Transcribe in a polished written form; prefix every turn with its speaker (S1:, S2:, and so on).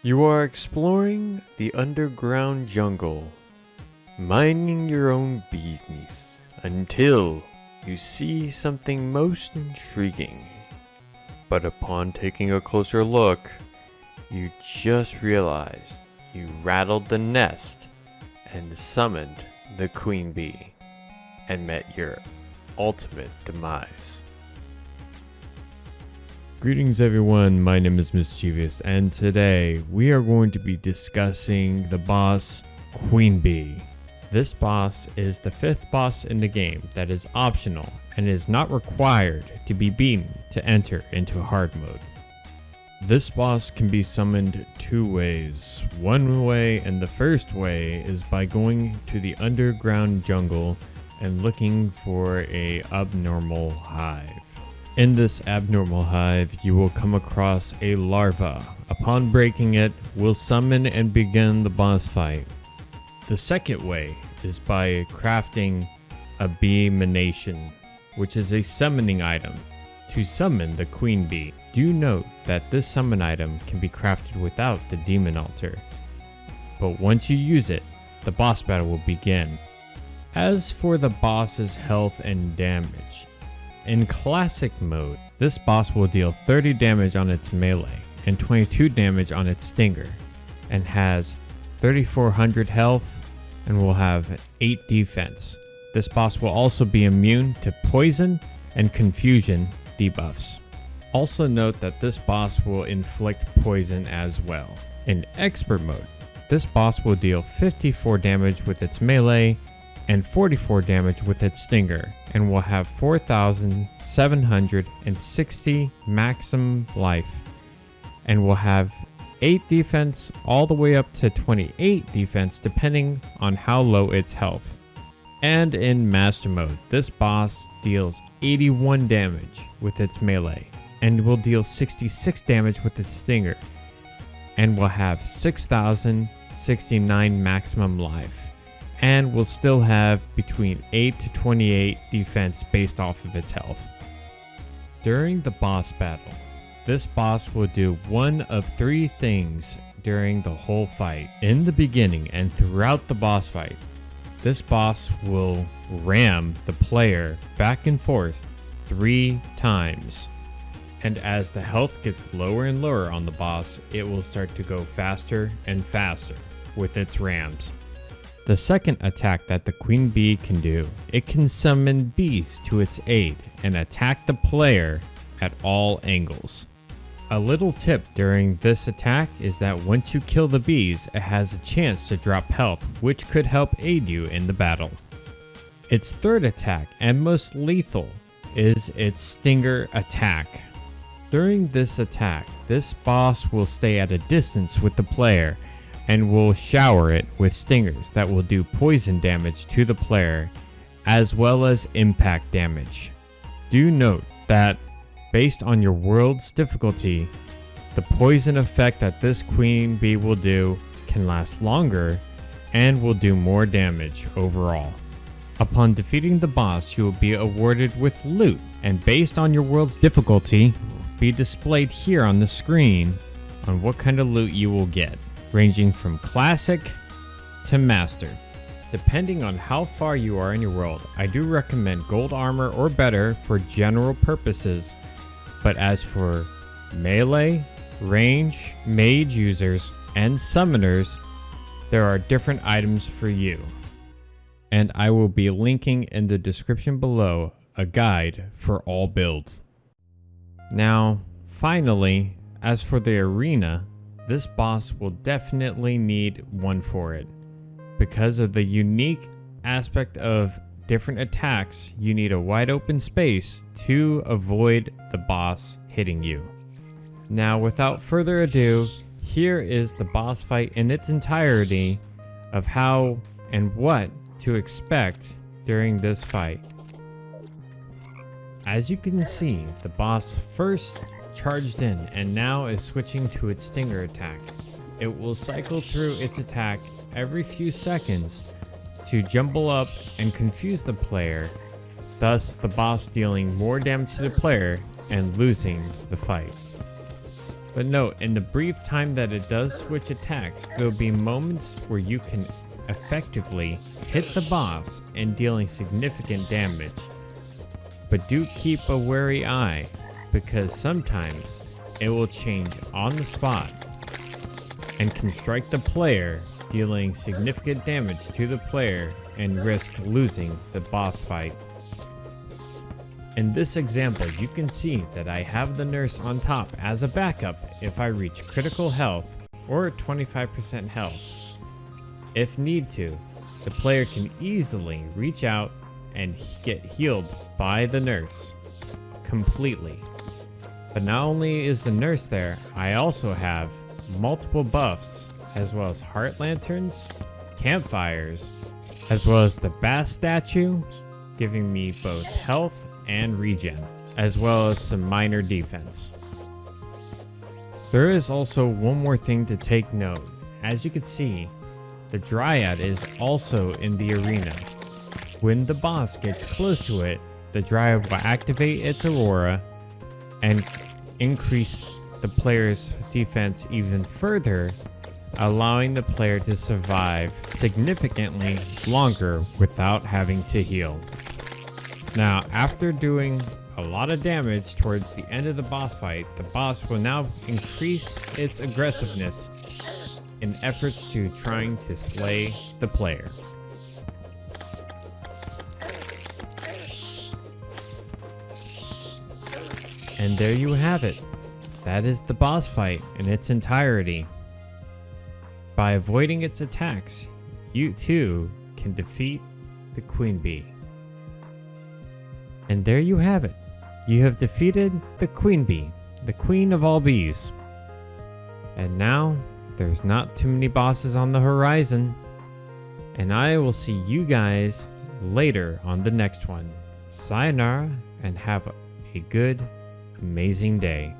S1: You are exploring the underground jungle, minding your own business, until you see something most intriguing. But upon taking a closer look, you just realized you rattled the nest and summoned the queen bee, and met your ultimate demise. Greetings everyone, my name is Mischievous, and today we are going to be discussing the boss Queen Bee. This boss is the 5th boss in the game that is optional and is not required to be beaten to enter into hard mode. This boss can be summoned 2 ways. One way, and the first way, is by going to the underground jungle and looking for a abnormal hive. In this abnormal hive, you will come across a larva. Upon breaking it, we'll summon and begin the boss fight. The second way is by crafting a bee emanation, which is a summoning item, to summon the queen bee. Do note that this summon item can be crafted without the demon altar, but once you use it, the boss battle will begin. As for the boss's health and damage, in classic mode, this boss will deal 30 damage on its melee and 22 damage on its stinger, and has 3400 health and will have 8 defense. This boss will also be immune to poison and confusion debuffs. Also note that this boss will inflict poison as well. In expert mode, this boss will deal 54 damage with its melee and 44 damage with its stinger, and will have 4,760 maximum life, and will have 8 defense all the way up to 28 defense depending on how low its health. And in master mode, this boss deals 81 damage with its melee, and will deal 66 damage with its stinger, and will have 6,069 maximum life, and will still have between 8 to 28 defense based off of its health. During the boss battle, this boss will do one of 3 things during the whole fight. In the beginning and throughout the boss fight, this boss will ram the player back and forth 3 times. And as the health gets lower and lower on the boss, it will start to go faster and faster with its rams. The second attack that the queen bee can do, it can summon bees to its aid and attack the player at all angles. A little tip during this attack is that once you kill the bees, it has a chance to drop health, which could help aid you in the battle. Its third attack, and most lethal, is its stinger attack. During this attack, this boss will stay at a distance with the player and will shower it with stingers that will do poison damage to the player as well as impact damage. Do note that based on your world's difficulty, the poison effect that this queen bee will do can last longer and will do more damage overall. Upon defeating the boss, you will be awarded with loot, and based on your world's difficulty, be displayed here on the screen on what kind of loot you will get, ranging from classic to master. Depending on how far you are in your world, I do recommend gold armor or better for general purposes, but as for melee, range, mage users, and summoners, there are different items for you. And I will be linking in the description below a guide for all builds. Now, finally, as for the arena, this boss will definitely need one for it. Because of the unique aspect of different attacks, you need a wide open space to avoid the boss hitting you. Now, without further ado, here is the boss fight in its entirety of how and what to expect during this fight. As you can see, the boss first charged in and now is switching to its stinger attack. It will cycle through its attack every few seconds to jumble up and confuse the player, thus the boss dealing more damage to the player and losing the fight. But note, in the brief time that it does switch attacks, there will be moments where you can effectively hit the boss and dealing significant damage. But do keep a wary eye, because sometimes it will change on the spot and can strike the player, dealing significant damage to the player and risk losing the boss fight. In this example, you can see that I have the nurse on top as a backup if I reach critical health or 25% health. If need to, the player can easily reach out and get healed by the nurse completely. But not only is the nurse there, I also have multiple buffs, as well as heart lanterns, campfires, as well as the bass statue, giving me both health and regen, as well as some minor defense. There is also one more thing to take note. As you can see, the Dryad is also in the arena. When the boss gets close to it, the Dryad will activate its aurora and increase the player's defense even further, allowing the player to survive significantly longer without having to heal. Now, after doing a lot of damage towards the end of the boss fight, the boss will now increase its aggressiveness in efforts to trying to slay the player. And there you have it. That is the boss fight in its entirety. By avoiding its attacks, you too can defeat the Queen Bee. And there you have it. You have defeated the Queen Bee, the queen of all bees. And now, there's not too many bosses on the horizon. And I will see you guys later on the next one. Sayonara, and have a good, amazing day.